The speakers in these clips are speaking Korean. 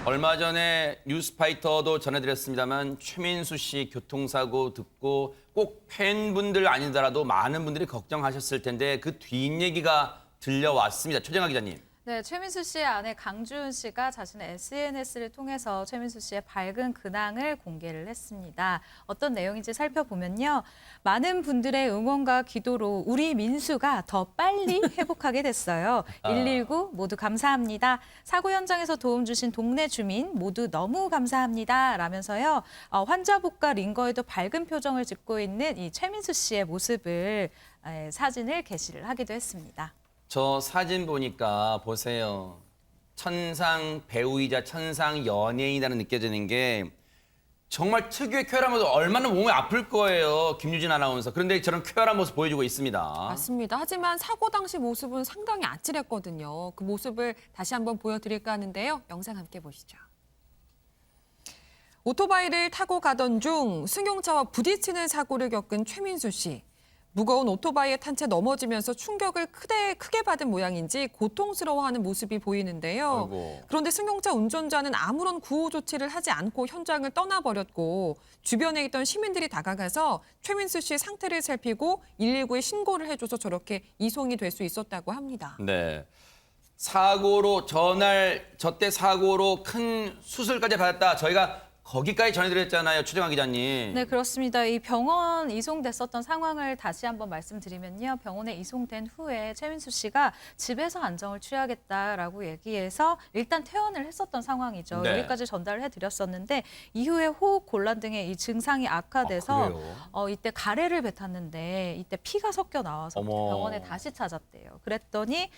얼마 전에 뉴스파이터도 전해드렸습니다만 최민수 씨 교통사고 듣고 꼭 팬분들 아니더라도 많은 분들이 걱정하셨을 텐데 그 뒷얘기가 들려왔습니다. 최정아 기자님. 네, 최민수 씨의 아내 강주은 씨가 자신의 SNS를 통해서 최민수 씨의 밝은 근황을 공개를 했습니다. 어떤 내용인지 살펴보면요. 많은 분들의 응원과 기도로 우리 민수가 더 빨리 회복하게 됐어요. 119 모두 감사합니다. 사고 현장에서 도움 주신 동네 주민 모두 너무 감사합니다. 라면서요. 환자복과 링거에도 밝은 표정을 짓고 있는 이 최민수 씨의 모습을 사진을 게시를 하기도 했습니다. 저 사진 보니까 보세요. 천상 배우이자 천상 연예인이라는 느껴지는 게 정말 특유의 쾌활한 모습 얼마나 몸이 아플 거예요. 김유진 아나운서. 그런데 저런 쾌활한 모습 보여주고 있습니다. 맞습니다. 하지만 사고 당시 모습은 상당히 아찔했거든요. 그 모습을 다시 한번 보여드릴까 하는데요. 영상 함께 보시죠. 오토바이를 타고 가던 중 승용차와 부딪히는 사고를 겪은 최민수 씨. 무거운 오토바이에 탄 채 넘어지면서 충격을 크게 받은 모양인지 고통스러워하는 모습이 보이는데요. 아이고. 그런데 승용차 운전자는 아무런 구호 조치를 하지 않고 현장을 떠나버렸고 주변에 있던 시민들이 다가가서 최민수 씨의 상태를 살피고 119에 신고를 해줘서 저렇게 이송이 될 수 있었다고 합니다. 네. 사고로 저때 사고로 큰 수술까지 받았다. 저희가 거기까지 전해드렸잖아요. 최정아 기자님. 네, 그렇습니다. 이 병원 이송됐었던 상황을 다시 한번 말씀드리면요. 병원에 이송된 후에 최민수 씨가 집에서 안정을 취하겠다라고 얘기해서 일단 퇴원을 했었던 상황이죠. 네. 여기까지 전달을 해드렸었는데 이후에 호흡 곤란 등의 이 증상이 악화돼서 이때 가래를 뱉었는데 이때 피가 섞여 나와서 어머. 병원에 다시 찾았대요. 그랬더니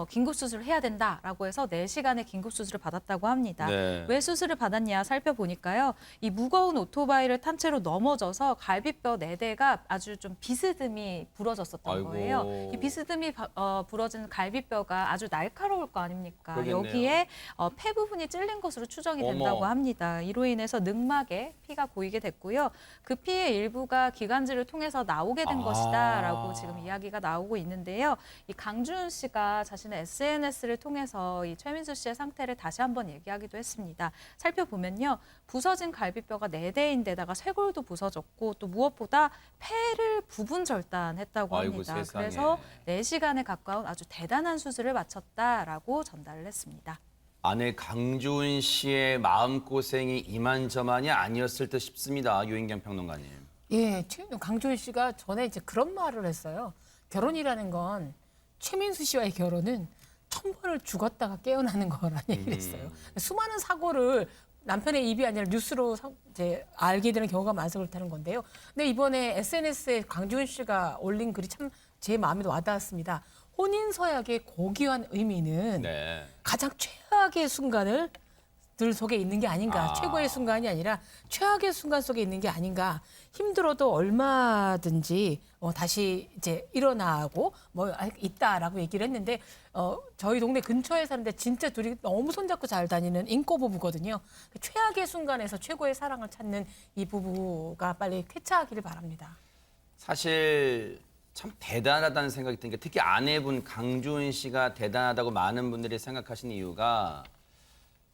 긴급수술을 해야 된다라고 해서 4시간의 긴급수술을 받았다고 합니다. 네. 왜 수술을 받았냐 살펴보니까요. 이 무거운 오토바이를 탄 채로 넘어져서 갈비뼈 4대가 아주 좀 비스듬히 부러졌었던 아이고. 거예요. 이 비스듬히 부러진 갈비뼈가 아주 날카로울 거 아닙니까? 그러겠네요. 여기에 폐 부분이 찔린 것으로 추정이 된다고 어머. 합니다. 이로 인해서 늑막에 피가 고이게 됐고요. 그 피의 일부가 기관지를 통해서 나오게 된 것이다라고 지금 이야기가 나오고 있는데요. 이 강주은 씨가 자신의 SNS를 통해서 이 최민수 씨의 상태를 다시 한번 얘기하기도 했습니다. 살펴보면요. 부서진 갈비뼈가 4대인데다가 쇄골도 부서졌고 또 무엇보다 폐를 부분 절단했다고 아이고, 합니다. 세상에. 그래서 4시간에 가까운 아주 대단한 수술을 마쳤다라고 전달을 했습니다. 아내 강주은 씨의 마음고생이 이만저만이 아니었을 듯 싶습니다. 유인경 평론가님. 예, 강주은 씨가 전에 이제 그런 말을 했어요. 결혼이라는 건 최민수 씨와의 결혼은 1000번을 죽었다가 깨어나는 거라는 얘기를 했어요. 수많은 사고를 남편의 입이 아니라 뉴스로 이제 알게 되는 경우가 많아서 그렇다는 건데요. 근데 이번에 SNS에 강주은 씨가 올린 글이 참 제 마음에도 와닿았습니다. 혼인 서약의 고귀한 의미는 네. 가장 최악의 순간을 들 속에 있는 게 아닌가. 최고의 순간이 아니라 최악의 순간 속에 있는 게 아닌가. 힘들어도 얼마든지 다시 이제 일어나고 있다라고 얘기를 했는데 저희 동네 근처에 사는데 진짜 둘이 너무 손잡고 잘 다니는 인꼬 부부거든요. 최악의 순간에서 최고의 사랑을 찾는 이 부부가 빨리 쾌차하기를 바랍니다. 사실 참 대단하다는 생각이 드는 게 특히 아내분 강주은 씨가 대단하다고 많은 분들이 생각하시는 이유가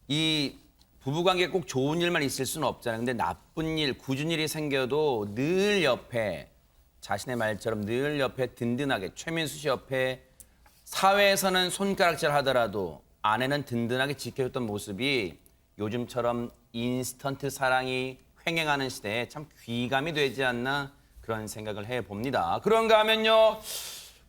이 부부관계에 꼭 좋은 일만 있을 수는 없잖아요. 근데 나쁜 일, 굳은 일이 생겨도 늘 옆에 자신의 말처럼 늘 옆에 든든하게 최민수 씨 옆에 사회에서는 손가락질 하더라도 아내는 든든하게 지켜줬던 모습이 요즘처럼 인스턴트 사랑이 횡행하는 시대에 참 귀감이 되지 않나 그런 생각을 해봅니다. 그런가 하면요.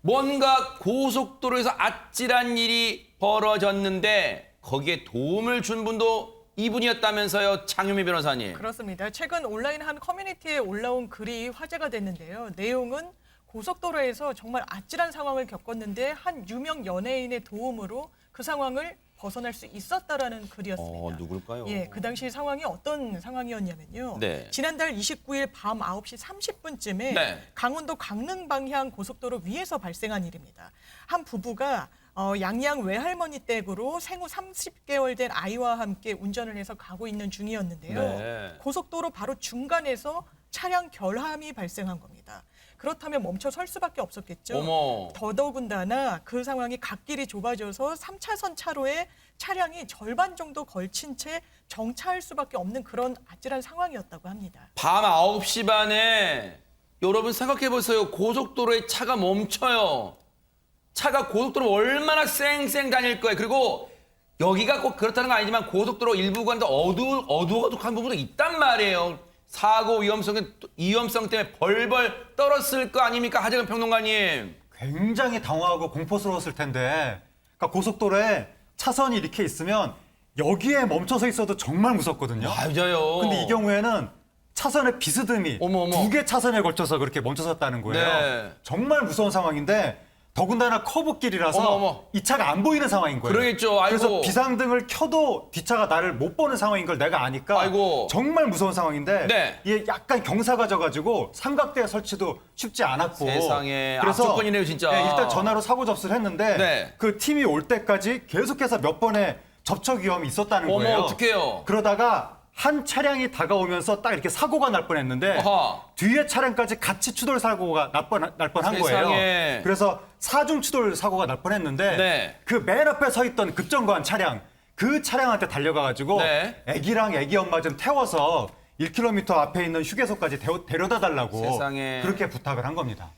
뭔가 고속도로에서 아찔한 일이 벌어졌는데 거기에 도움을 준 분도 이분이었다면서요, 장유미 변호사님. 그렇습니다. 최근 온라인 한 커뮤니티에 올라온 글이 화제가 됐는데요. 내용은 고속도로에서 정말 아찔한 상황을 겪었는데 한 유명 연예인의 도움으로 그 상황을 벗어날 수 있었다라는 글이었습니다. 누굴까요? 예, 그 당시 상황이 어떤 상황이었냐면요. 네. 지난달 29일 밤 9시 30분쯤에 네. 강원도 강릉 방향 고속도로 위에서 발생한 일입니다. 한 부부가 양양 외할머니 댁으로 생후 30개월 된 아이와 함께 운전을 해서 가고 있는 중이었는데요. 네. 고속도로 바로 중간에서 차량 결함이 발생한 겁니다. 그렇다면 멈춰 설 수밖에 없었겠죠. 어머. 더더군다나 그 상황이 갓길이 좁아져서 3차선 차로에 차량이 절반 정도 걸친 채 정차할 수밖에 없는 그런 아찔한 상황이었다고 합니다. 밤 9시 반에 여러분 생각해 보세요. 고속도로에 차가 멈춰요. 차가 고속도로 얼마나 쌩쌩 다닐 거예요. 그리고 여기가 꼭 그렇다는 건 아니지만 고속도로 일부 구간도 어두어둑한 부분도 있단 말이에요. 사고 위험성 때문에 벌벌 떨었을 거 아닙니까? 하재근 평론가님. 굉장히 당황하고 공포스러웠을 텐데, 그러니까 고속도로에 차선이 이렇게 있으면 여기에 멈춰서 있어도 정말 무섭거든요. 맞아요. 근데 이 경우에는 차선의 비스듬히 어머. 2개 차선에 걸쳐서 그렇게 멈춰섰다는 거예요. 네. 정말 무서운 상황인데 더군다나 커브길이라서 어머. 이 차가 안 보이는 상황인 거예요. 그러겠죠. 아이고. 그래서 비상등을 켜도 뒷차가 나를 못 보는 상황인 걸 내가 아니까 아이고. 정말 무서운 상황인데 네. 이게 약간 경사가 져가지고 삼각대 설치도 쉽지 않았고 세상에. 악조건이네요, 진짜. 네, 일단 전화로 사고 접수를 했는데 네. 그 팀이 올 때까지 계속해서 몇 번의 접촉 위험이 있었다는 어머, 거예요. 어떡해요. 그러다가 한 차량이 다가오면서 딱 이렇게 사고가 날 뻔했는데 어허. 뒤에 차량까지 같이 추돌 사고가 날 뻔한 거예요. 세상에. 그래서 사중 추돌 사고가 날 뻔했는데 네. 그 맨 앞에 서 있던 급정거한 차량 그 차량한테 달려가가지고 네. 애기랑 애기 엄마 좀 태워서 1km 앞에 있는 휴게소까지 데려다 달라고 세상에. 그렇게 부탁을 한 겁니다.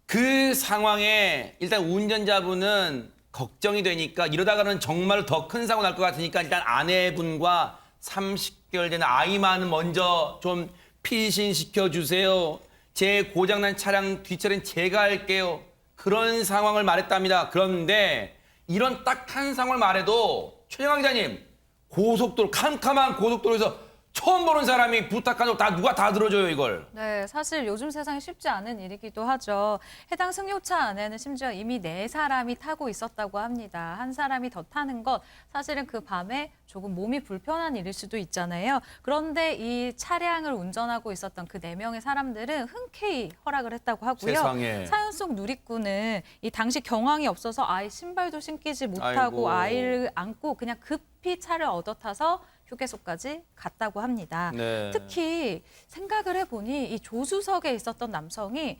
그 상황에 일단 운전자분은 걱정이 되니까 이러다가는 정말 더 큰 사고 날 것 같으니까 일단 아내분과 30개월 된 아이만 먼저 좀 피신시켜 주세요. 제 고장난 차량 뒷차례는 제가 할게요. 그런 상황을 말했답니다. 그런데 이런 딱한 상황을 말해도 최영학 기자님, 고속도로 캄캄한 고속도로에서 처음 보는 사람이 부탁하는 거 누가 다 들어줘요 이걸. 네, 사실 요즘 세상에 쉽지 않은 일이기도 하죠. 해당 승용차 안에는 심지어 이미 4사람이 타고 있었다고 합니다. 한 사람이 더 타는 것, 사실은 그 밤에 조금 몸이 불편한 일일 수도 있잖아요. 그런데 이 차량을 운전하고 있었던 그 4명의 사람들은 흔쾌히 허락을 했다고 하고요. 세상에. 사연 속 누리꾼은 이 당시 경황이 없어서 아이 신발도 신기지 못하고 아이고. 아이를 안고 그냥 급히 차를 얻어 타서 휴게소까지 갔다고 합니다. 네. 특히 생각을 해보니 이 조수석에 있었던 남성이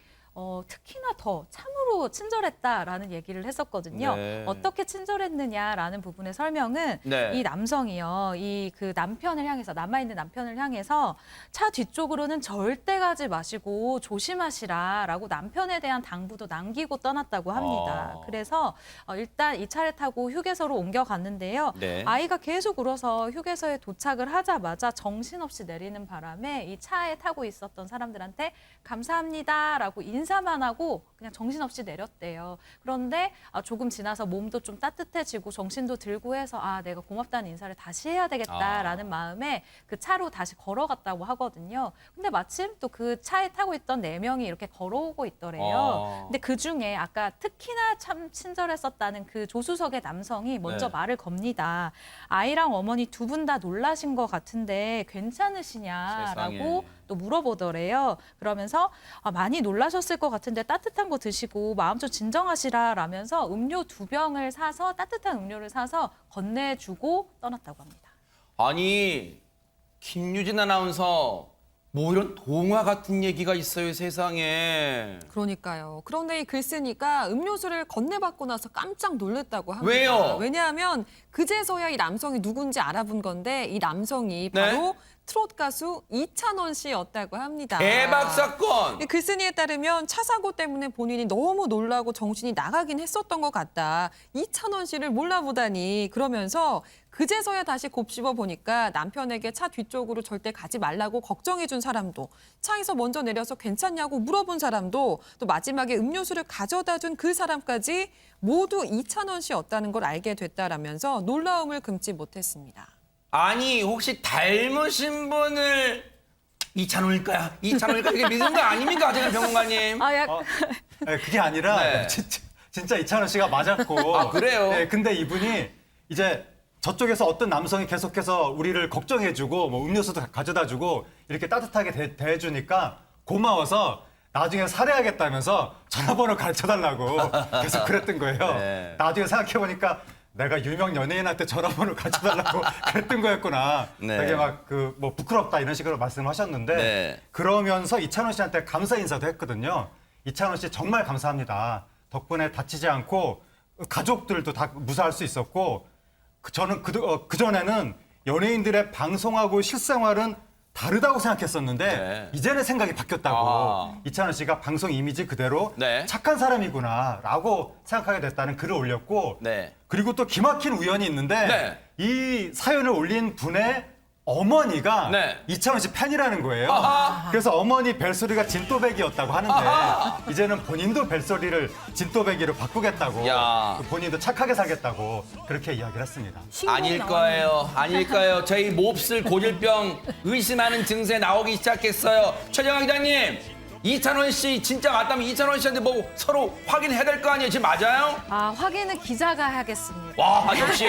특히나 더 참으로 친절했다라는 얘기를 했었거든요. 네. 어떻게 친절했느냐라는 부분의 설명은 네. 이 남성이요, 이 그 남편을 향해서 남아있는 남편을 향해서 차 뒤쪽으로는 절대 가지 마시고 조심하시라라고 남편에 대한 당부도 남기고 떠났다고 합니다. 그래서 일단 이 차를 타고 휴게소로 옮겨갔는데요. 네. 아이가 계속 울어서 휴게소에 도착을 하자마자 정신없이 내리는 바람에 이 차에 타고 있었던 사람들한테 감사합니다라고 인사만 하고 그냥 정신없이 내렸대요. 그런데 조금 지나서 몸도 좀 따뜻해지고 정신도 들고 해서 내가 고맙다는 인사를 다시 해야 되겠다라는 마음에 그 차로 다시 걸어갔다고 하거든요. 근데 마침 또 그 차에 타고 있던 4명이 이렇게 걸어오고 있더래요. 근데 그중에 아까 특히나 참 친절했었다는 그 조수석의 남성이 먼저 네. 말을 겁니다. 아이랑 어머니 두 분 다 놀라신 것 같은데 괜찮으시냐라고 세상에. 또 물어보더래요. 그러면서 많이 놀라셨을 것 같은데 따뜻한 거 드시고 마음 좀 진정하시라라면서 음료 2병을 사서 따뜻한 음료를 사서 건네주고 떠났다고 합니다. 아니 김유진 아나운서 뭐 이런 동화 같은 얘기가 있어요 세상에. 그러니까요. 그런데 이 글 쓰니까 음료수를 건네받고 나서 깜짝 놀랐다고 합니다. 왜요? 왜냐하면 그제서야 이 남성이 누군지 알아본 건데 이 남성이 네? 바로 트롯 가수 이찬원 씨였다고 합니다. 대박 사건. 이 글쓴이에 따르면 차 사고 때문에 본인이 너무 놀라고 정신이 나가긴 했었던 것 같다. 이찬원 씨를 몰라보다니 그러면서 그제서야 다시 곱씹어 보니까 남편에게 차 뒤쪽으로 절대 가지 말라고 걱정해준 사람도, 차에서 먼저 내려서 괜찮냐고 물어본 사람도, 또 마지막에 음료수를 가져다준 그 사람까지 모두 이찬원 씨였다는 걸 알게 됐다라면서 놀라움을 금치 못했습니다. 아니 혹시 닮으신 분을 이찬원일까요? 이찬원일까 이게 믿은 거 아닙니까, 하재근 평론가님? 네, 그게 아니라 네. 진짜 이찬원 씨가 맞았고. 아, 그래요? 네, 근데 이분이 이제 저쪽에서 어떤 남성이 계속해서 우리를 걱정해주고 뭐 음료수도 가져다주고 이렇게 따뜻하게 대해주니까 고마워서 나중에 살해하겠다면서 전화번호 가르쳐달라고 계속 그랬던 거예요. 네. 나중에 생각해보니까 내가 유명 연예인한테 전화번호 가르쳐달라고 그랬던 거였구나. 네. 되게 막 그 뭐 부끄럽다 이런 식으로 말씀하셨는데 네. 그러면서 이찬원 씨한테 감사 인사도 했거든요. 이찬원 씨 정말 감사합니다. 덕분에 다치지 않고 가족들도 다 무사할 수 있었고 저는 그전에는 연예인들의 방송하고 실생활은 다르다고 생각했었는데 네. 이제는 생각이 바뀌었다고. 아. 이찬원 씨가 방송 이미지 그대로 네. 착한 사람이구나라고 생각하게 됐다는 글을 올렸고 네. 그리고 또 기막힌 우연이 있는데 네. 이 사연을 올린 분의 어머니가 네. 이찬원 씨 팬이라는 거예요. 아하. 그래서 어머니 벨소리가 진또배기였다고 하는데 아하. 이제는 본인도 벨소리를 진또배기로 바꾸겠다고 야. 본인도 착하게 살겠다고 그렇게 이야기를 했습니다. 아닐 거예요. 아닐 거예요. 저희 몹쓸 고질병 의심하는 증세 나오기 시작했어요. 최정환 기자님, 이찬원 씨 진짜 맞다면 이찬원 씨한테 뭐 서로 확인해야 될 거 아니에요? 지금 맞아요? 확인은 기자가 하겠습니다. 와, 역시.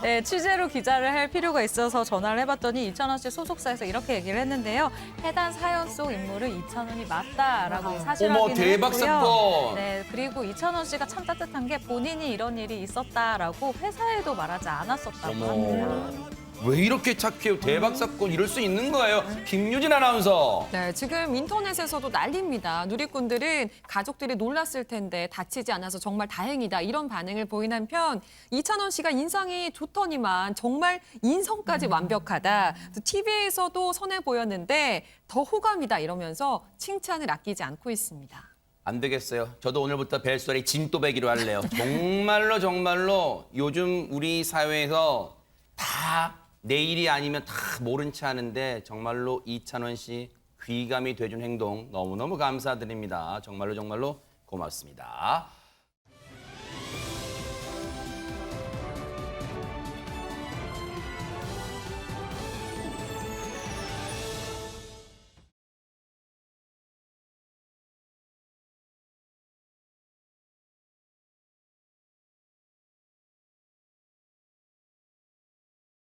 네, 취재로 기자를 할 필요가 있어서 전화를 해봤더니 이찬원 씨 소속사에서 이렇게 얘기를 했는데요. 해당 사연 속 인물은 이찬원이 맞다라고 사실 어머, 확인을 대박 했고요. 사건. 네, 그리고 이찬원 씨가 참 따뜻한 게 본인이 이런 일이 있었다라고 회사에도 말하지 않았었다고 합니다. 왜 이렇게 착해요? 대박 사건 이럴 수 있는 거예요. 김유진 아나운서. 네, 지금 인터넷에서도 난립니다. 누리꾼들은 가족들이 놀랐을 텐데 다치지 않아서 정말 다행이다 이런 반응을 보인 한편 이찬원 씨가 인상이 좋더니만 정말 인성까지 완벽하다. TV에서도 선해 보였는데 더 호감이다 이러면서 칭찬을 아끼지 않고 있습니다. 안 되겠어요. 저도 오늘부터 벨소리 진또배기로 할래요. 정말로 요즘 우리 사회에서 다 내일이 아니면 다 모른 체 하는데 정말로 이찬원 씨 귀감이 돼준 행동 너무너무 감사드립니다. 정말로 고맙습니다.